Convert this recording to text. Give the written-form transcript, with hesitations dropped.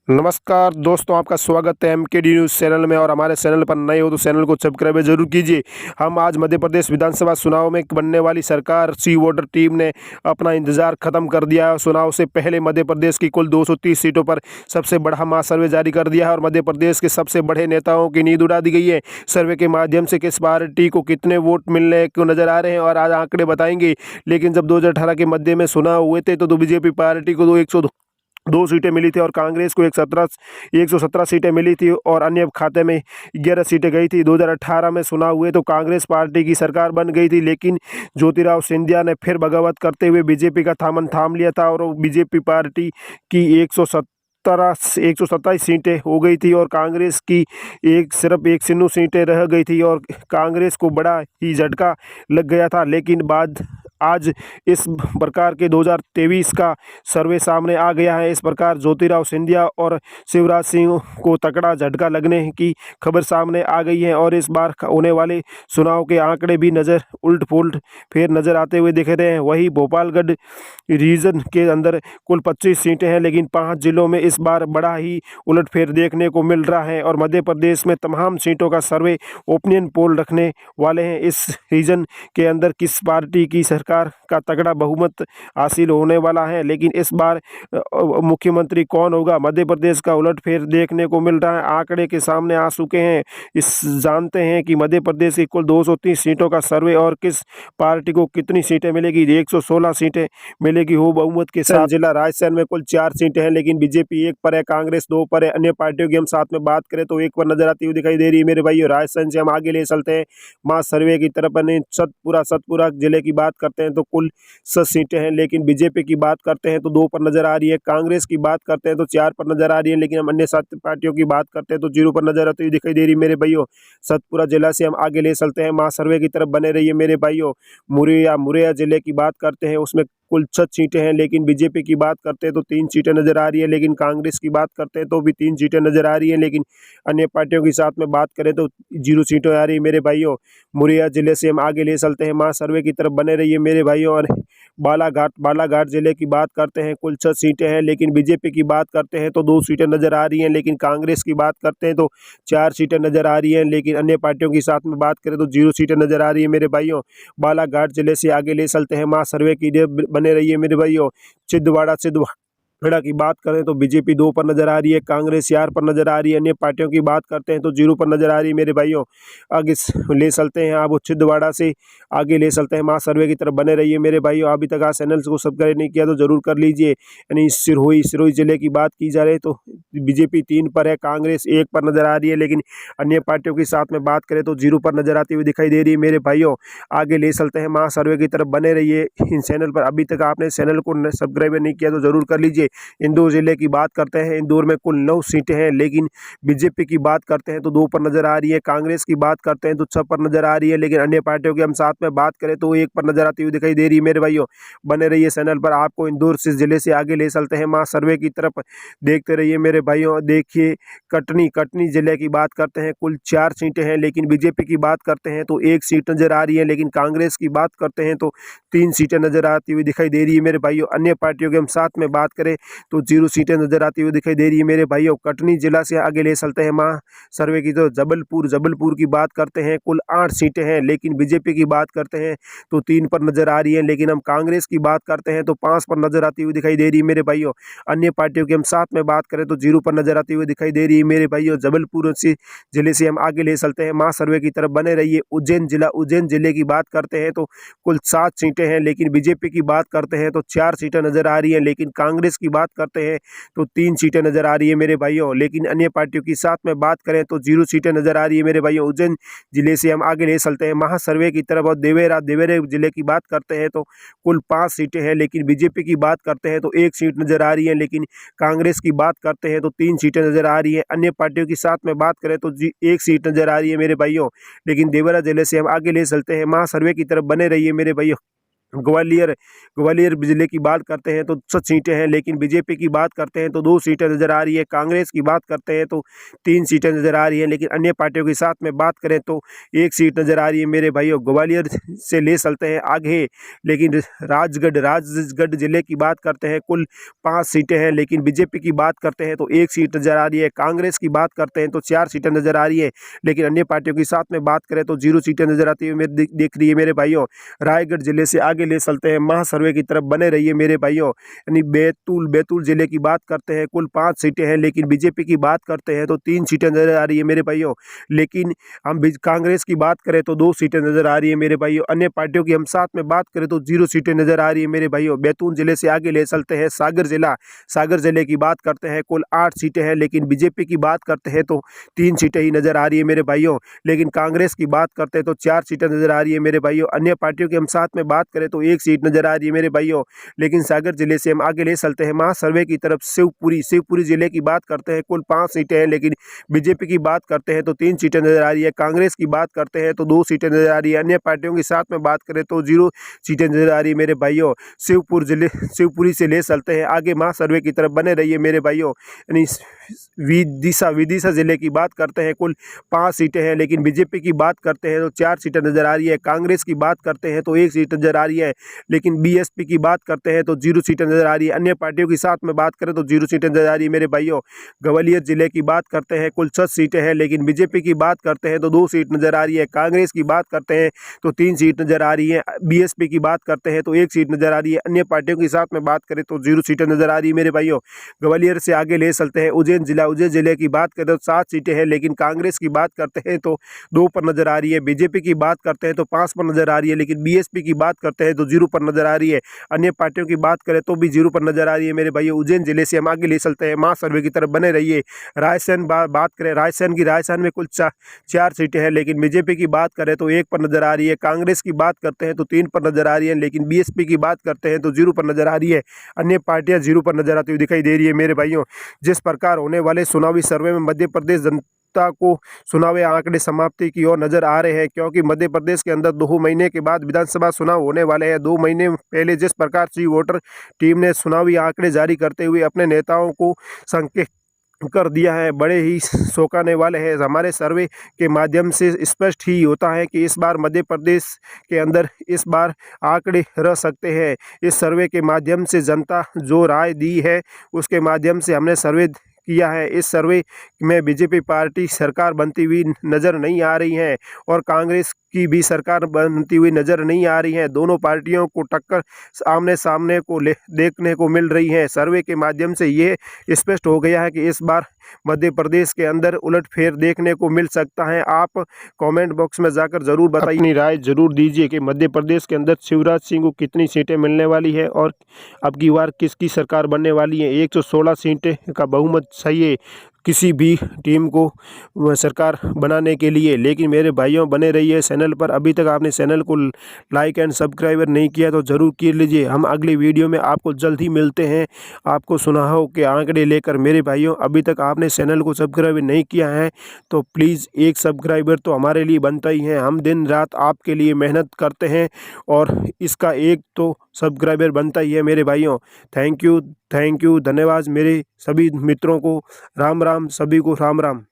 नमस्कार दोस्तों, आपका स्वागत है एमकेडी न्यूज़ चैनल में। और हमारे चैनल पर नए हो तो चैनल को सब्सक्राइब जरूर कीजिए। हम आज मध्य प्रदेश विधानसभा चुनाव में बनने वाली सरकार सी वोटर टीम ने अपना इंतजार खत्म कर दिया है। चुनाव से पहले मध्य प्रदेश की कुल 230 सीटों पर सबसे बड़ा महासर्वे जारी कर दिया है और मध्य प्रदेश के सबसे बड़े नेताओं की नींद उड़ा दी गई है। सर्वे के माध्यम से किस पार्टी को कितने वोट मिलने को नजर आ रहे हैं और आज आंकड़े बताएंगे। लेकिन जब 2018 के मध्य में चुनाव हुए थे तो बीजेपी पार्टी को 102 सीटें मिली थी और कांग्रेस को 117 सीटें मिली थी और अन्य खाते में 11 सीटें गई थी। 2018 में चुनाव हुए तो कांग्रेस पार्टी की सरकार बन गई थी, लेकिन ज्योतिराव सिंधिया ने फिर बगावत करते हुए बीजेपी का थामन थाम लिया था और बीजेपी पार्टी की 127 सीटें हो गई थी और कांग्रेस की सिर्फ एक सिन्नू सीटें रह गई थी और कांग्रेस को बड़ा ही झटका लग गया था। लेकिन आज इस प्रकार के 2023 का सर्वे सामने आ गया है। इस प्रकार ज्योतिराव सिंधिया और शिवराज सिंह को तगड़ा झटका लगने की खबर सामने आ गई है और इस बार होने वाले चुनाव के आंकड़े भी उलट पुलट फिर नजर आते हुए दिख रहे हैं। वही भोपालगढ़ रीजन के अंदर कुल 25 सीटें हैं, लेकिन 5 जिलों में इस बार बड़ा ही उलटफेर देखने को मिल रहा है और मध्य प्रदेश में तमाम सीटों का सर्वे ओपिनियन पोल रखने वाले हैं। इस रीजन के अंदर किस पार्टी की सरकार का तगड़ा बहुमत हासिल होने वाला है, लेकिन इस बार मुख्यमंत्री कौन होगा, मध्य प्रदेश का उलटफेर देखने को मिल रहा है। आंकड़े के सामने आ चुके हैं। जानते हैं कि मध्य प्रदेश की कुल 230 सीटों का सर्वे और किस पार्टी को कितनी सीटें मिलेगी। 116 सीटें मिलेगी हो बहुमत के साथ। जिला रायसेन में कुल 4 सीटें हैं, लेकिन बीजेपी 1 पर है, कांग्रेस 2 पर है। अन्य पार्टियों की हम साथ में बात करें तो 1 पर नजर आती हुई दिखाई दे रही है मेरे भाई। रायसेन से हम आगे ले चलते हैं मास सर्वे की तरफ। सतपुरा जिले की बात करते हैं तो कुल 7 सीटें हैं, लेकिन बीजेपी की बात करते हैं तो 2 पर नजर आ रही है। कांग्रेस की बात करते हैं तो 4 पर नजर आ रही है, लेकिन हम अन्य 7 पार्टियों की बात करते हैं तो 0 पर नजर आती हुई दिखाई दे रही है मेरे भाइयों। सतपुरा जिला से हम आगे ले चलते हैं मास सर्वे की तरफ, बने रहिए मेरे भाइयों। मुरैया जिले की बात करते हैं, उसमें कुल 6 सीटें हैं, लेकिन बीजेपी की बात करते हैं तो 3 सीटें नजर आ रही है। लेकिन कांग्रेस की बात करते हैं तो भी 3 सीटें नजर आ रही है, लेकिन अन्य पार्टियों के साथ में बात करें तो 0 सीटें आ रही है मेरे भाइयों। मुरैया जिले से हम आगे ले चलते हैं मास सर्वे की तरफ, बने रहिए मेरे भाइयों। और बालाघाट जिले की बात करते हैं, कुल 6 सीटें हैं, लेकिन बीजेपी की बात करते हैं तो 2 सीटें नजर आ रही हैं। लेकिन कांग्रेस की बात करते हैं तो 4 सीटें नजर आ रही हैं, लेकिन अन्य पार्टियों के साथ में बात करें तो 0 सीटें नजर आ रही है मेरे बालाघाट जिले से आगे ले चलते हैं मास सर्वे की, बने रहिए मेरे भाइयों। छिंदवाड़ा की बात करें तो बीजेपी 2 पर नजर आ रही है, कांग्रेस 4 पर नजर आ रही है। अन्य पार्टियों की बात करते हैं तो 0 पर नजर आ रही है मेरे भाइयों। आगे ले चलते हैं, आप छिंदवाड़ा से आगे ले चलते हैं मास सर्वे की तरफ, बने रहिए मेरे भाइयों। अभी तक आप चैनल को सब्सक्राइब नहीं किया तो जरूर कर लीजिए। यानी सिरोही जिले की बात की जा रही है तो बीजेपी 3 पर है, कांग्रेस 1 पर नजर आ रही है, लेकिन अन्य पार्टियों के साथ में बात करें तो 0 पर नजर आती हुई दिखाई दे रही है मेरे भाइयों। आगे ले चलते हैं मास सर्वे की तरफ, बने रहिए इन चैनल पर। अभी तक आपने चैनल को सब्सक्राइब नहीं किया तो जरूर कर लीजिए। इंदौर जिले की बात करते हैं, इंदौर में कुल 9 सीटें हैं, लेकिन बीजेपी की बात करते हैं तो 2 पर नजर आ रही है। कांग्रेस की बात करते हैं तो 6 पर नजर आ रही है, लेकिन अन्य पार्टियों की हम साथ में बात करें तो 1 पर नजर आती हुई दिखाई दे रही है मेरे भाइयों। बने रहिए चैनल पर, आपको इंदौर से जिले से आगे ले चलते हैं मास सर्वे की तरफ, देखते रहिए मेरे भाइयों। देखिए कटनी जिले की बात करते हैं, कुल 4 सीटें हैं, लेकिन बीजेपी की बात करते हैं तो 1 सीट नजर आ रही है, लेकिन कांग्रेस की बात करते हैं तो 3 सीटें नजर आती हुई दिखाई दे रही है मेरे भाइयों। अन्य पार्टियों के हम साथ में बात करें तो 0 सीटें नजर आती हुई दिखाई दे रही है मेरे भाइयों। कटनी जिला से आगे ले चलते हैं मां सर्वे की तो जबलपुर की बात करते हैं, कुल 8 सीटें हैं, लेकिन बीजेपी की बात करते हैं तो 3 पर नजर आ रही है, लेकिन हम कांग्रेस की बात करते हैं तो 5 पर नजर आती हुई दिखाई दे रही है मेरे भाइयों। अन्य पार्टियों की हम साथ में बात करें तो 0 पर नजर आती हुई दिखाई दे रही है मेरे भाइयों। जबलपुर जिले से हम आगे ले चलते हैं मां सर्वे की तरफ, बने रहिए। उज्जैन जिले की बात करते हैं तो कुल 7 सीटें हैं, लेकिन बीजेपी की बात करते हैं तो 4 सीटें नजर आ रही हैं, लेकिन कांग्रेस की बात करते हैं तो 3 सीटें नजर आ रही है मेरे भाइयों। लेकिन अन्य पार्टियों के साथ में बात करें तो 0 सीटें नजर आ रही है मेरे भाइयों। उज्जैन जिले से हम आगे ले चलते हैं महासर्वे की तरफ और देवेरा जिले की बात करते हैं तो कुल 5 सीटें हैं, लेकिन बीजेपी की बात करते हैं तो 1 सीट नजर आ रही है, लेकिन कांग्रेस की बात करते हैं तो 3 सीटें नजर आ रही है। अन्य पार्टियों के साथ में बात करें तो 1 सीट नजर आ रही है मेरे भाइयों। लेकिन देवरा जिले से हम आगे ले चलते हैं महासर्वे की तरफ, बने रहिए मेरे भाइयों। ग्वालियर ग्वालियर जिले की बात करते हैं तो 7 सीटें हैं, लेकिन बीजेपी की बात करते हैं तो 2 सीटें नज़र आ रही है। कांग्रेस की बात करते हैं तो 3 सीटें नज़र आ रही हैं, लेकिन अन्य पार्टियों के साथ में बात करें तो 1 सीट नज़र आ रही है मेरे भाइयों। ग्वालियर से ले चलते हैं आगे, लेकिन राजगढ़ जिले की बात करते हैं कुल 5 सीटें हैं, लेकिन बीजेपी की बात करते हैं तो 1 सीट नज़र आ रही है। कांग्रेस की बात करते हैं तो 4 सीटें नज़र आ रही है, लेकिन अन्य पार्टियों के साथ में बात करें तो 0 सीटें नज़र आती है दिख रही है मेरे भाइयों। रायगढ़ जिले से आगे ले चलते हैं, महासर्वे की तरफ बने रहिए मेरे भाइयों। यानी बैतूल जिले की बात करते हैं कुल 5 सीटें हैं, लेकिन बीजेपी की बात करते हैं तो 3 सीटें नजर आ रही है मेरे भाइयों। लेकिन हम कांग्रेस की बात करें तो 2 सीटें नजर आ रही है मेरे भाइयों। अन्य पार्टियों की हम साथ में बात करें तो 0 सीटें नजर आ रही है मेरे भाइयों। बैतूल जिले से आगे ले चलते हैं, सागर जिले की बात करते हैं कुल 8 सीटें हैं, लेकिन बीजेपी की बात करते हैं तो 3 सीटें ही नजर आ रही है मेरे भाइयों। लेकिन कांग्रेस की बात करते हैं तो 4 सीटें नजर आ रही है मेरे भाइयों। अन्य पार्टियों की हम साथ में बात करें तो 1 सीट नजर आ रही है मेरे भाइयों। लेकिन सागर जिले से हम आगे ले चलते हैं, महासर्वे की तरफ शिवपुरी जिले की बात करते हैं कुल 5 सीटें हैं, लेकिन बीजेपी की बात करते हैं तो 3 सीटें नजर आ रही है। कांग्रेस की बात करते हैं तो 2 सीटें नजर आ रही है। अन्य पार्टियों के साथ में बात करें तो 0 सीटें नजर आ रही है मेरे भाइयों। शिवपुरी से ले चलते हैं आगे, महासर्वे की तरफ बने रहिए मेरे भाइयों। यानी विदिशा जिले की बात करते हैं कुल 5 सीटें हैं, लेकिन बीजेपी की बात करते हैं तो 4 सीटें नजर आ रही है। कांग्रेस की बात करते हैं तो 1 सीट नजर आ रही है, लेकिन बीएसपी की बात करते हैं तो 0 सीटें नजर आ रही है। अन्य पार्टियों के साथ में बात करें तो 0 सीटें नजर आ रही है मेरे भाइयों। ग्वालियर जिले की बात करते हैं कुल 7 सीटें हैं, लेकिन बीजेपी की बात करते हैं तो 2 सीट नजर आ रही है। कांग्रेस की बात करते हैं तो 3 सीट नजर आ रही है। बीएसपी की बात करते हैं तो 1 सीट नजर आ रही है। अन्य पार्टियों के साथ में बात करें तो 0 सीटें नजर आ रही है मेरे भाइयों। ग्वालियर से आगे ले चलते हैं, उज्जैन जिले की बात करें तो 7 सीटें हैं, लेकिन कांग्रेस की बात करते हैं तो 2 पर नजर आ रही है। बीजेपी की बात करते हैं तो 5 पर नजर आ रही है, लेकिन बीएसपी की बात करते हैं तो 0 पर नजर आ रही है। अन्य पार्टियों की बात करें तो भी 0 पर नजर आ रही है मेरे भाई। उज्जैन जिले से हम आगे ले चलते हैं, महासर्वे की तरफ बने रहिए। बात करें रायसेन में कुल 4 सीटें हैं, लेकिन बीजेपी की बात करें तो 1 पर नजर आ रही है। कांग्रेस की बात करते हैं तो 3 पर नजर आ रही है, लेकिन बीएसपी की बात करते हैं तो 0 पर नजर आ रही है। अन्य पार्टियां 0 पर नजर आती हुई दिखाई दे रही है मेरे भाइयों। जिस प्रकार होने वाले चुनावी सर्वे में मध्य प्रदेश जनता को चुनावी आंकड़े समाप्ति की ओर नजर आ रहे हैं, क्योंकि मध्य प्रदेश के अंदर 2 महीने के बाद विधानसभा चुनाव होने वाले हैं। 2 महीने पहले जिस प्रकार से वोटर टीम ने चुनावी आंकड़े जारी करते हुए अपने नेताओं को संकेत कर दिया है, बड़े ही चौंकाने वाले हैं। हमारे सर्वे के माध्यम से स्पष्ट ही होता है कि इस बार मध्य प्रदेश के अंदर इस बार आंकड़े रह सकते हैं। इस सर्वे के माध्यम से जनता जो राय दी है उसके माध्यम से हमने सर्वे किया है। इस सर्वे में बीजेपी पार्टी सरकार बनती हुई नज़र नहीं आ रही है और कांग्रेस की भी सरकार बनती हुई नज़र नहीं आ रही है। दोनों पार्टियों को टक्कर आमने सामने को देखने को मिल रही है। सर्वे के माध्यम से ये स्पष्ट हो गया है कि इस बार मध्य प्रदेश के अंदर उलटफेर देखने को मिल सकता है। आप कमेंट बॉक्स में जाकर जरूर बताइए, अपनी राय जरूर दीजिए कि मध्य प्रदेश के अंदर शिवराज सिंह को कितनी सीटें मिलने वाली है और अब की बार किसकी सरकार बनने वाली है। 116 सीटें का बहुमत चाहिए किसी भी टीम को सरकार बनाने के लिए। लेकिन मेरे भाइयों, बने रहिए चैनल पर। अभी तक आपने चैनल को लाइक एंड सब्सक्राइबर नहीं किया तो ज़रूर कर लीजिए। हम अगली वीडियो में आपको जल्द ही मिलते हैं आपको सुनाओ के आंकड़े लेकर। मेरे भाइयों, अभी तक आपने चैनल को सब्सक्राइब नहीं किया है तो प्लीज़ एक सब्सक्राइबर तो हमारे लिए बनता ही है। हम दिन रात आपके लिए मेहनत करते हैं और इसका एक तो सब्सक्राइबर बनता ही है मेरे भाइयों। थैंक यू, धन्यवाद मेरे सभी मित्रों को। राम राम, सभी को राम राम।